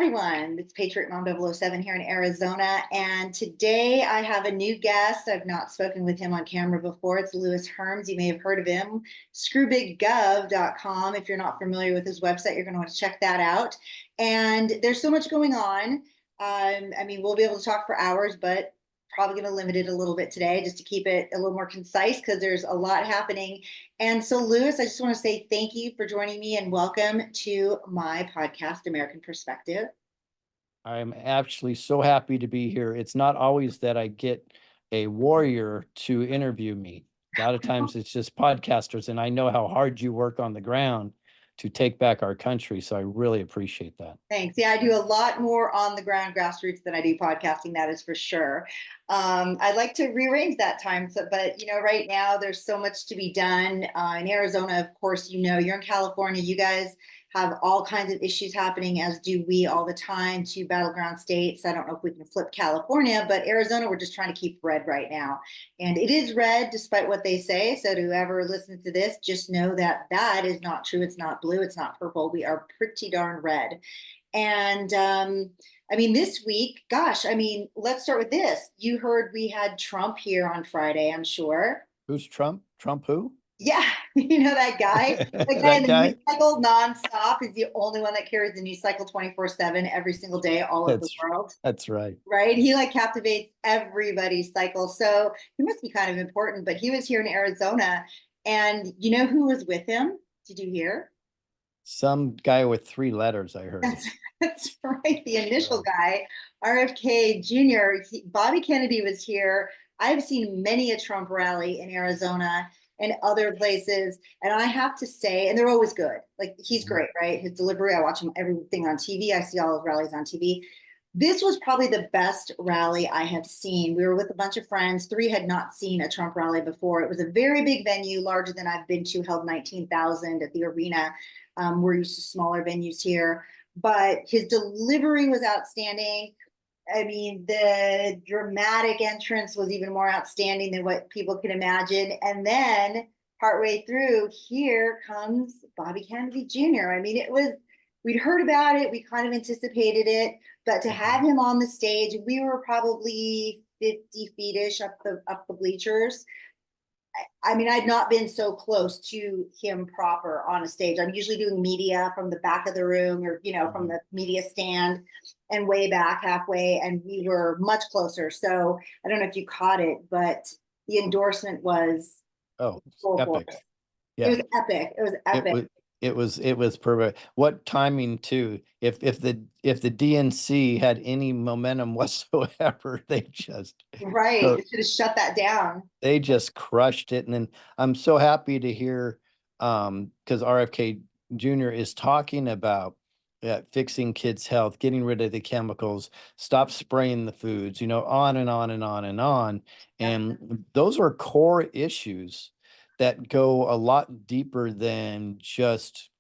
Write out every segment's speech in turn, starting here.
everyone. It's Patriot Mom 007 here in Arizona. And today I have a new guest. I've not spoken with him on camera before. It's Lewis Herms. You may have heard of him. Screwbiggov.com. If you're not familiar with his website, you're going to want to check that out. And there's so much going on. We'll be able to talk for hours, but probably going to limit it a little bit today just to keep it a little more concise because there's a lot happening. And so, Lewis, I just want to say thank you for joining me and welcome to my podcast, American Perspective. I'm actually so happy to be here. It's not always that I get a warrior to interview me. A lot of times it's just podcasters, and I know how hard you work on the ground to take back our country. So I really appreciate that. Thanks. Yeah, I do a lot more on the ground grassroots than I do podcasting, that is for sure. I'd like to rearrange that time, but right now there's so much to be done. In Arizona, of course, you're in California. You guys have all kinds of issues happening, as do we all the time, two battleground states. I don't know if we can flip California, but Arizona, we're just trying to keep red right now. And it is red despite what they say. So to whoever listens to this, just know that that is not true. It's not blue. It's not purple. We are pretty darn red. And this week, let's start with this. You heard we had Trump here on Friday, I'm sure. Who's Trump? Trump who? Yeah, you know that guy? The guy in the news cycle nonstop. He's the only one that carries the news cycle 24/7 every single day all over the world. That's right. Right? He captivates everybody's cycle. So he must be kind of important. But he was here in Arizona. And you know who was with him? Did you hear? Some guy with 3 letters, I heard. That's right. The initial guy, RFK Jr. Bobby Kennedy was here. I've seen many a Trump rally in Arizona and other places. And I have to say, and they're always good. Like, he's great, right? His delivery, I watch him everything on TV. I see all his rallies on TV. This was probably the best rally I have seen. We were with a bunch of friends. 3 had not seen a Trump rally before. It was a very big venue, larger than I've been to, held 19,000 at the arena. We're used to smaller venues here. But his delivery was outstanding. I mean, the dramatic entrance was even more outstanding than what people can imagine. And then partway through, here comes Bobby Kennedy Jr. We'd heard about it. We kind of anticipated it, but to have him on the stage, we were probably 50 feet-ish up the bleachers. I'd not been so close to him proper on a stage. I'm usually doing media from the back of the room or, from the media stand and way back halfway. And we were much closer. So I don't know if you caught it, but the endorsement was epic. Yeah. It was epic. It was epic. It was perfect. What timing too. If the DNC had any momentum whatsoever, they just they should have shut that down. They just crushed it. And then I'm so happy to hear because RFK Jr. is talking about fixing kids' health, getting rid of the chemicals, stop spraying the foods, on and on and on and on. And those are core issues that go a lot deeper than just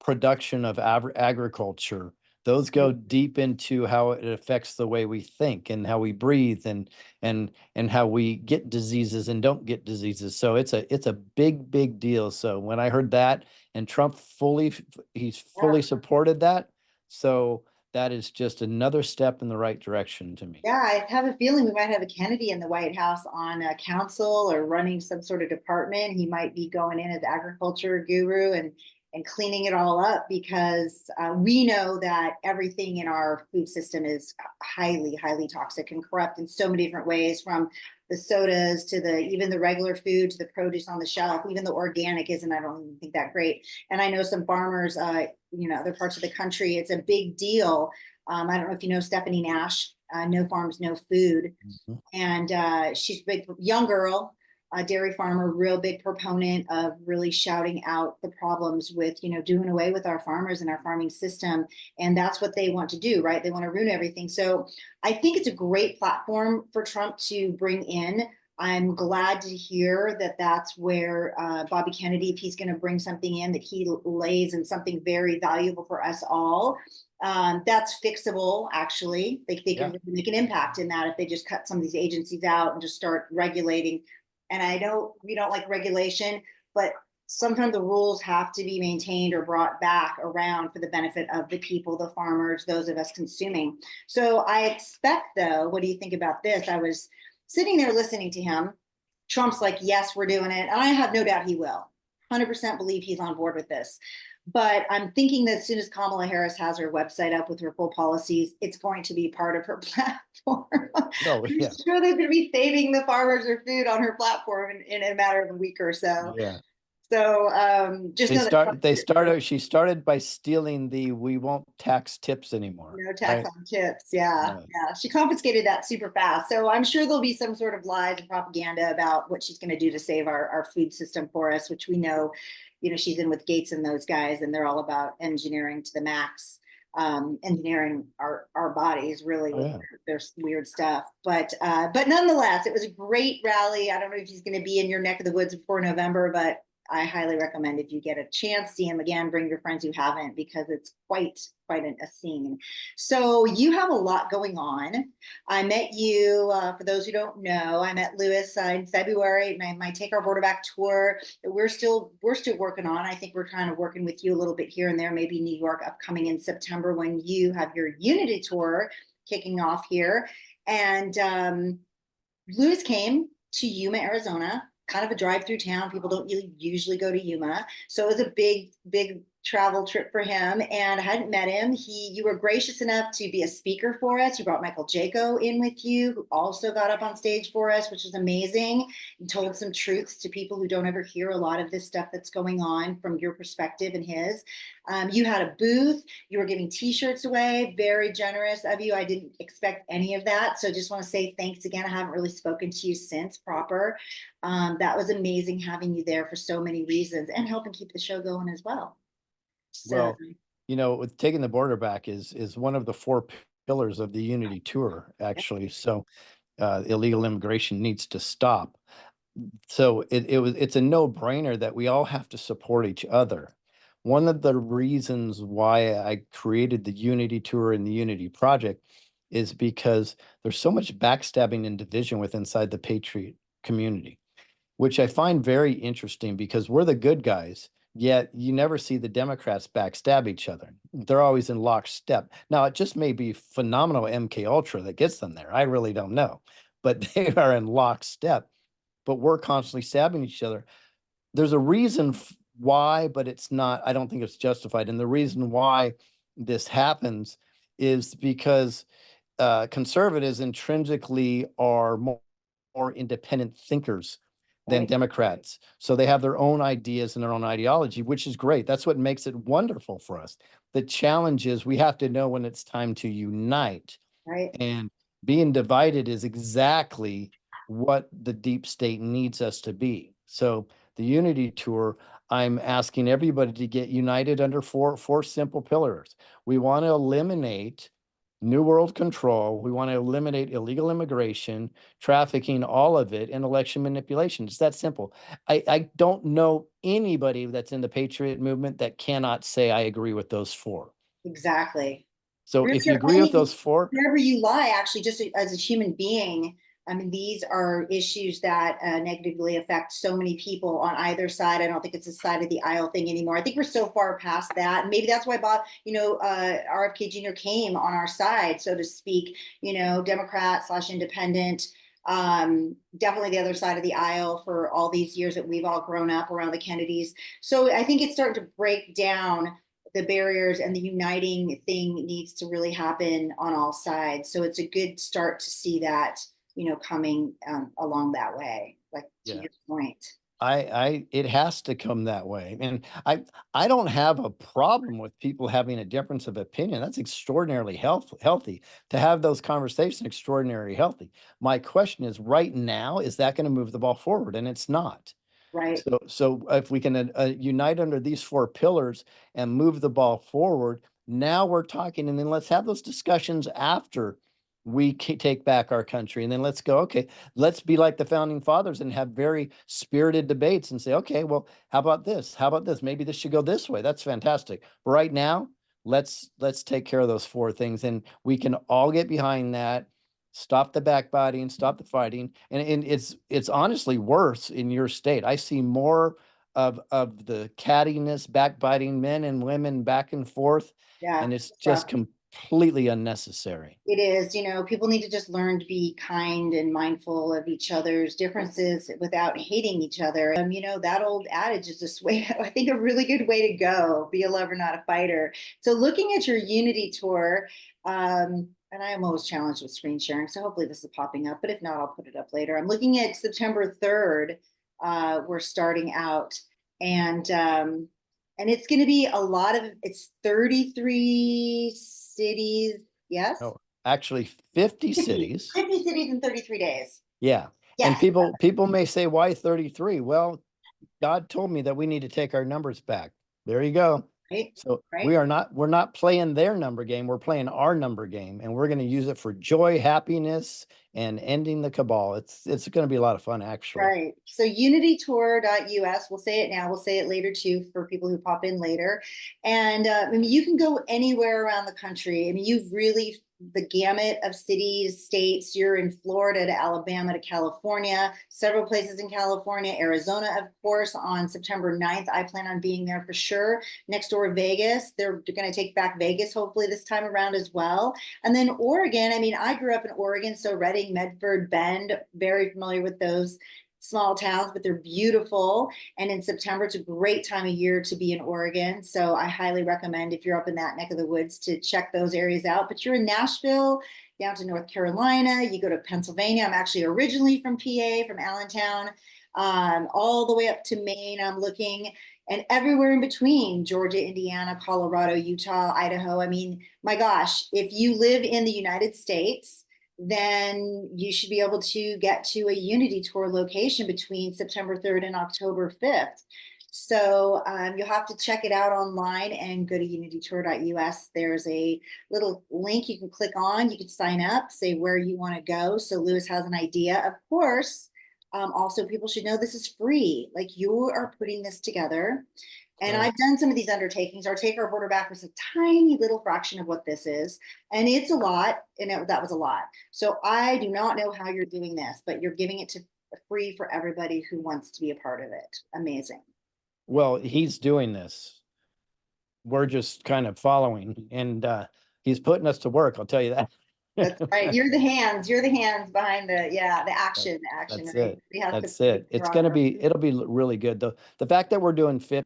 production of agriculture. Those go deep into how it affects the way we think and how we breathe and how we get diseases and don't get diseases. So it's a big deal. So when I heard that, and Trump fully supported that, so that is just another step in the right direction to me. Yeah, I have a feeling we might have a Kennedy in the White House on a council or running some sort of department. He might be going in as agriculture guru and cleaning it all up because we know that everything in our food system is highly, highly toxic and corrupt in so many different ways, from the sodas to even the regular food to the produce on the shelf. Even the organic isn't, I don't even think, that great. And I know some farmers, other parts of the country, it's a big deal. I don't know if you know Stephanie Nash, No Farms, No Food. Mm-hmm. And she's a big young girl, a dairy farmer, real big proponent of really shouting out the problems with, doing away with our farmers and our farming system. And that's what they want to do, right? They want to ruin everything. So I think it's a great platform for Trump to bring in. I'm glad to hear that that's where Bobby Kennedy, if he's going to bring something in, that he lays in something very valuable for us all. That's fixable, actually. They can really make an impact in that if they just cut some of these agencies out and just start regulating. And I know we don't like regulation, but sometimes the rules have to be maintained or brought back around for the benefit of the people, the farmers, those of us consuming. So I expect, though, what do you think about this? I was sitting there listening to him. Trump's like, yes, we're doing it. And I have no doubt he will. 100% believe he's on board with this. But I'm thinking that as soon as Kamala Harris has her website up with her full policies, it's going to be part of her platform. No, I'm yeah, sure they're going to be saving the farmers their food on her platform in a matter of a week or so. yeah. So just know that She started by stealing the "we won't tax tips anymore," no tax right? on tips. Yeah, Yeah. yeah. She confiscated that super fast. So I'm sure there'll be some sort of lies and propaganda about what she's going to do to save our food system for us, which we know, she's in with Gates and those guys, and they're all about engineering to the max, engineering our bodies really Oh, with yeah. their weird stuff. But nonetheless, it was a great rally. I don't know if he's going to be in your neck of the woods before November, but I highly recommend if you get a chance, see him again, bring your friends who haven't, because it's quite a scene. So you have a lot going on. I met you, for those who don't know, I met Lewis in February, my Take Our Border Back tour. We're still working on. I think we're kind of working with you a little bit here and there, maybe New York upcoming in September when you have your Unity tour kicking off here. And Lewis came to Yuma, Arizona, kind of a drive-through town. People don't usually go to Yuma. So it was a big travel trip for him. And I hadn't met him. You were gracious enough to be a speaker for us. You brought Michael Jaco in with you, who also got up on stage for us, which was amazing. And told some truths to people who don't ever hear a lot of this stuff that's going on from your perspective and his. You had a booth. You were giving T-shirts away. Very generous of you. I didn't expect any of that. So just want to say thanks again. I haven't really spoken to you since proper. That was amazing having you there for so many reasons and helping keep the show going as well. So Well, with taking the border back is one of the four pillars of the Unity tour, actually. So illegal immigration needs to stop. So it's a no-brainer that we all have to support each other. One of the reasons why I created the Unity tour and the Unity project is because there's so much backstabbing and division within inside the Patriot community, which I find very interesting because we're the good guys, yet you never see the Democrats backstab each other. They're always in lockstep. Now, it just may be phenomenal MK Ultra that gets them there. I really don't know, but they are in lockstep. But we're constantly stabbing each other. There's a reason why, but it's not, I don't think it's justified. And the reason why this happens is because conservatives intrinsically are more independent thinkers than right, Democrats. So they have their own ideas and their own ideology, which is great. That's what makes it wonderful for us. The challenge is we have to know when it's time to unite. right. And being divided is exactly what the deep state needs us to be. So the Unity Tour, I'm asking everybody to get united under four simple pillars. We want to eliminate New World control. We want to eliminate illegal immigration, trafficking, all of it, and election manipulation. It's that simple. I don't know anybody that's in the Patriot movement that cannot say I agree with those four. Exactly. So if you agree with those four, Wherever you lie, actually, just as a human being, I mean, these are issues that negatively affect so many people on either side. I don't think it's a side of the aisle thing anymore. I think we're so far past that. And maybe that's why Bob, RFK Jr. came on our side, so to speak, Democrat / independent, definitely the other side of the aisle for all these years that we've all grown up around the Kennedys. So I think it's starting to break down the barriers, and the uniting thing needs to really happen on all sides. So it's a good start to see that, coming along that way, like to yeah, your point. it has to come that way. And I don't have a problem with people having a difference of opinion. That's extraordinarily healthy to have those conversations, extraordinarily healthy. My question is right now, is that going to move the ball forward? And it's not. Right. So if we can unite under these four pillars and move the ball forward, now we're talking, and then let's have those discussions after we take back our country, and then let's go, okay, let's be like the founding fathers and have very spirited debates and say, okay, well, how about this? How about this? Maybe this should go this way. That's fantastic. But right now, let's take care of those four things, and we can all get behind that. Stop the backbiting, stop the fighting. And it's honestly worse in your state. I see more of the cattiness, backbiting men and women back and forth, Yeah. and it's It's rough. just completely unnecessary. It is, people need to just learn to be kind and mindful of each other's differences without hating each other. That old adage is just way, I think, a really good way to go. Be a lover, not a fighter. So looking at your Unity tour, and I am always challenged with screen sharing, so hopefully this is popping up, but if not, I'll put it up later. I'm looking at September 3rd. We're starting out, and it's going to be it's 33 cities. Yes. Oh, actually 50 50, cities. 50 cities in 33 days. Yeah. And Yes. people may say, why 33? Well, God told me that we need to take our numbers back. There you go. Right. So Right. we're not playing their number game. We're playing our number game, and we're going to use it for joy, happiness, and ending the cabal. It's going to be a lot of fun, actually. Right. So unitytour.us, we'll say it now, we'll say it later too for people who pop in later. And you can go anywhere around the country. You've really the gamut of cities, states. You're in Florida to Alabama to California, several places in California, Arizona, of course, on September 9th. I plan on being there for sure. Next door, Vegas. They're going to take back Vegas, hopefully, this time around as well. And then Oregon. I grew up in Oregon, so Redding, Medford, Bend, very familiar with those small towns, but they're beautiful. And in September, it's a great time of year to be in Oregon. So I highly recommend, if you're up in that neck of the woods, to check those areas out. But you're in Nashville, down to North Carolina, you go to Pennsylvania. I'm actually originally from PA, from Allentown, all the way up to Maine. I'm looking, and everywhere in between: Georgia, Indiana, Colorado, Utah, Idaho. My gosh, if you live in the United States, then you should be able to get to a Unity Tour location between September 3rd and October 5th. So you'll have to check it out online and go to unitytour.us. There's a little link you can click on. You can sign up, say where you want to go. So Lewis has an idea. Of course, also people should know this is free. Like, you are putting this together. And Right. I've done some of these undertakings. Our Take Our Border Back was a tiny little fraction of what this is. And it's a lot. And that was a lot. So I do not know how you're doing this, but you're giving it to free for everybody who wants to be a part of it. Amazing. Well, he's doing this. We're just kind of following, and he's putting us to work. I'll tell you that. That's right. You're the hands. You're the hands behind the action. The action, That's right? it. We have to That's put the it. It's draw. going to be, it'll be really good. The fact that we're doing 50,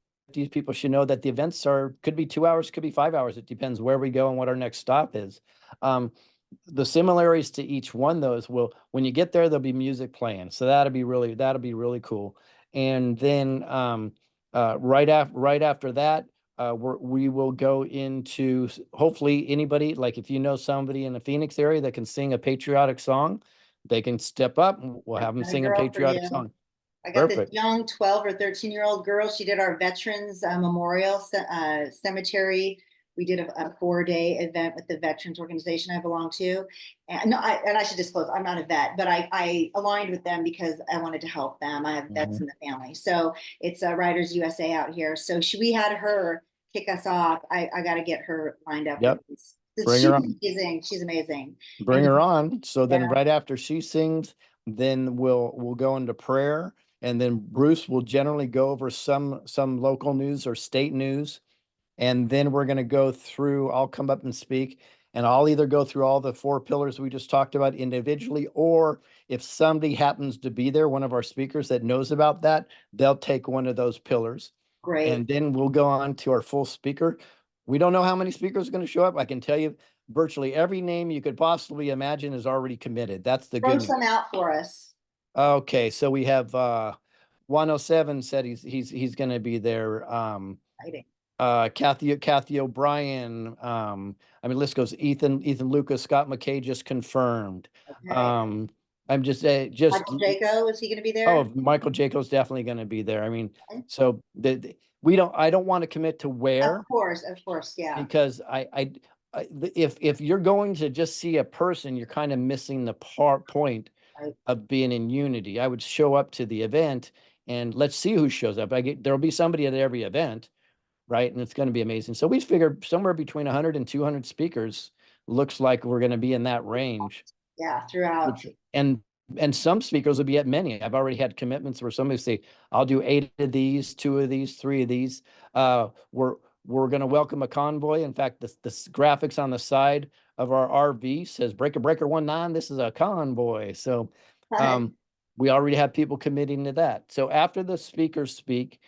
people should know that the events could be 2 hours, could be 5 hours. It depends where we go and what our next stop is. The similarities to each one, those when you get there, there'll be music playing. So that'll be really cool. And then, right after that, we will go into, hopefully anybody, like if you know somebody in the Phoenix area that can sing a patriotic song, they can step up and we'll have them Got a sing a girl for you. patriotic song. I got this Perfect. young 12 or 13-year-old girl. She did our Veterans Memorial Cemetery. We did a 4-day event with the Veterans organization I belong to. And no, I should disclose, I'm not a vet, but I aligned with them because I wanted to help them. I have vets in the family. So it's Riders USA out here. So we had her kick us off. I got to get her lined up with Yep. this. Bring She's her on. amazing. She's amazing. Bring And her on. So yeah, then right after she sings, then we'll go into prayer, and then Bruce will generally go over some local news or state news. And then we're going to go through, I'll come up and speak, and I'll either go through all the 4 pillars we just talked about individually, or if somebody happens to be there, one of our speakers that knows about that, they'll take one of those pillars. great. And then we'll go on to our full speaker. We don't know how many speakers are going to show up. I can tell you virtually every name you could possibly imagine is already committed. That's the Throw good news. some out for us. Okay, so we have 107 said he's going to be there. Exciting. Kathy O'Brien. List goes. Ethan Lucas, Scott McKay just confirmed. Okay. I'm just Michael Jaco, is he going to be there? oh, Michael Jacob's definitely going to be there. Okay. So I don't want to commit to where, Of course, yeah. because if you're going to just see a person, you're kind of missing the point Right. of being in unity. I would show up to the event and let's see who shows up. There'll be somebody at every event, right? And it's going to be amazing. So we figured somewhere between 100 and 200 speakers. Looks like we're going to be in that range. Yeah, throughout. And and some speakers will be at many. I've already had commitments where somebody say, I'll do 8 of these, 2 of these, 3 of these. We're going to welcome a convoy. In fact, the graphics on the side of our RV says breaker 19, this is a convoy. So we already have people committing to that. So after the speakers speak,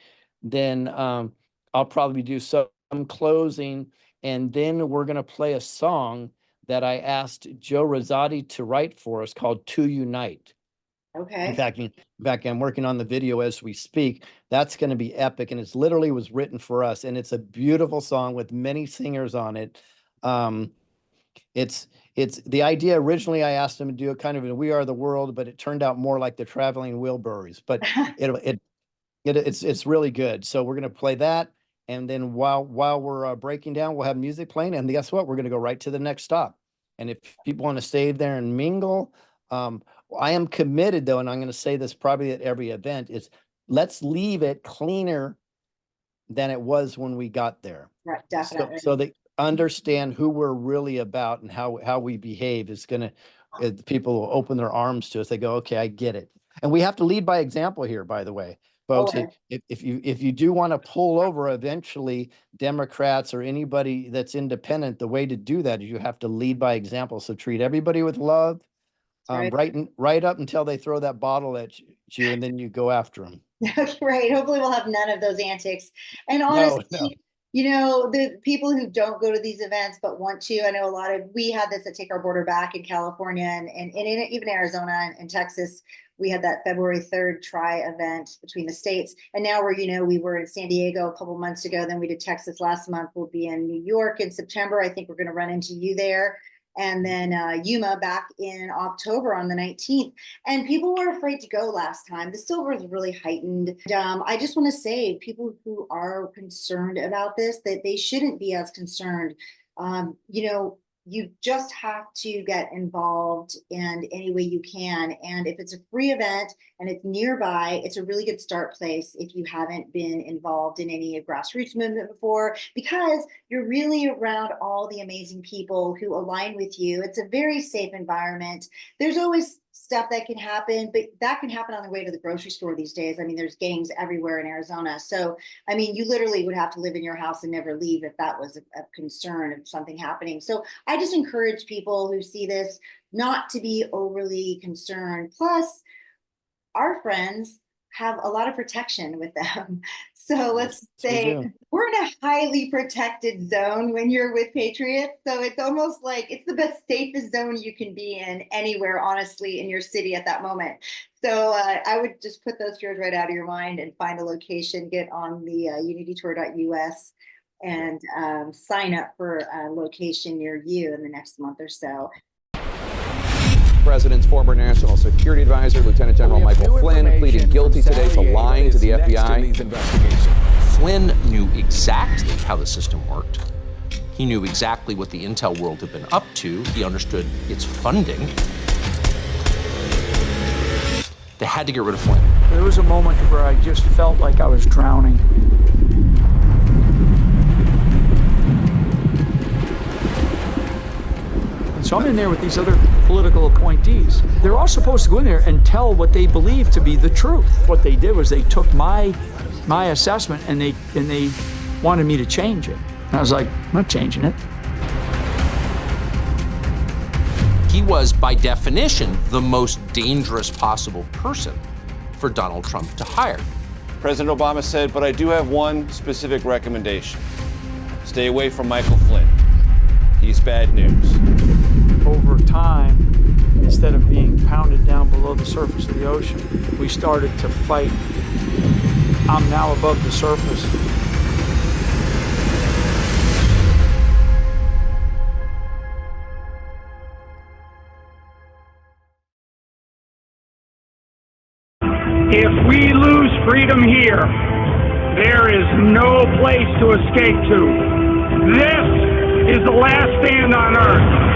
then I'll probably do some closing, and then we're going to play a song that I asked Joe Rosati to write for us called To Unite. Okay. In fact, I'm working on the video as we speak. That's going to be epic, and it's literally was written for us, and it's a beautiful song with many singers on it. It's the idea. Originally, I asked him to do a kind of a We Are the World, but it turned out more like the Traveling Wilburys. But it's really good. So we're going to play that, and then while we're breaking down, we'll have music playing, and guess what? We're going to go right to the next stop. And if people want to stay there and mingle, I am committed though, and I'm going to say this probably at every event, is let's leave it cleaner than it was when we got there. Right, definitely. So they understand who we're really about and how we behave is going to, people will open their arms to us. They go, okay, I get it. And we have to lead by example here, by the way, folks. If you do want to pull over eventually Democrats or anybody that's independent, the way to do that is you have to lead by example. So treat everybody with love. Right up until they throw that bottle at you, and then you go after them. Right. Hopefully we'll have none of those antics. And honestly, no. You know, the people who don't go to these events but want to, I know we had this at Take Our Border Back in California and even Arizona and Texas. We had that February 3rd tri event between the states. And now we were in San Diego a couple months ago. Then we did Texas last month. We'll be in New York in September. I think we're going to run into you there. And then Yuma back in October on the 19th. And people were afraid to go last time. The silver is really heightened. I just want to say, people who are concerned about this, that they shouldn't be as concerned. You just have to get involved in any way you can. And if it's a free event and it's nearby, it's a really good start place if you haven't been involved in any grassroots movement before, because you're really around all the amazing people who align with you. It's a very safe environment. There's always stuff that can happen, but that can happen on the way to the grocery store these days. I mean, there's gangs everywhere in Arizona. So, I mean, you literally would have to live in your house and never leave if that was a concern of something happening. So I just encourage people who see this not to be overly concerned. Plus, our friends have a lot of protection with them. So let's say we're in a highly protected zone when you're with Patriots. So it's almost like it's the best, safest zone you can be in anywhere, honestly, in your city at that moment. So I would just put those fears right out of your mind and find a location, get on the unitytour.us and sign up for a location near you in the next month or so. President's former National Security Advisor, Lieutenant General Michael Flynn, pleading guilty today to lying to the FBI. Flynn knew exactly how the system worked. He knew exactly what the intel world had been up to. He understood its funding. They had to get rid of Flynn. There was a moment where I just felt like I was drowning. So I'm in there with these other political appointees. They're all supposed to go in there and tell what they believe to be the truth. What they did was they took my assessment and they wanted me to change it. And I was like, I'm not changing it. He was, by definition, the most dangerous possible person for Donald Trump to hire. President Obama said, but I do have one specific recommendation. Stay away from Michael Flynn. He's bad news. Over time, instead of being pounded down below the surface of the ocean, we started to fight. I'm now above the surface. If we lose freedom here, there is no place to escape to. This is the last stand on Earth.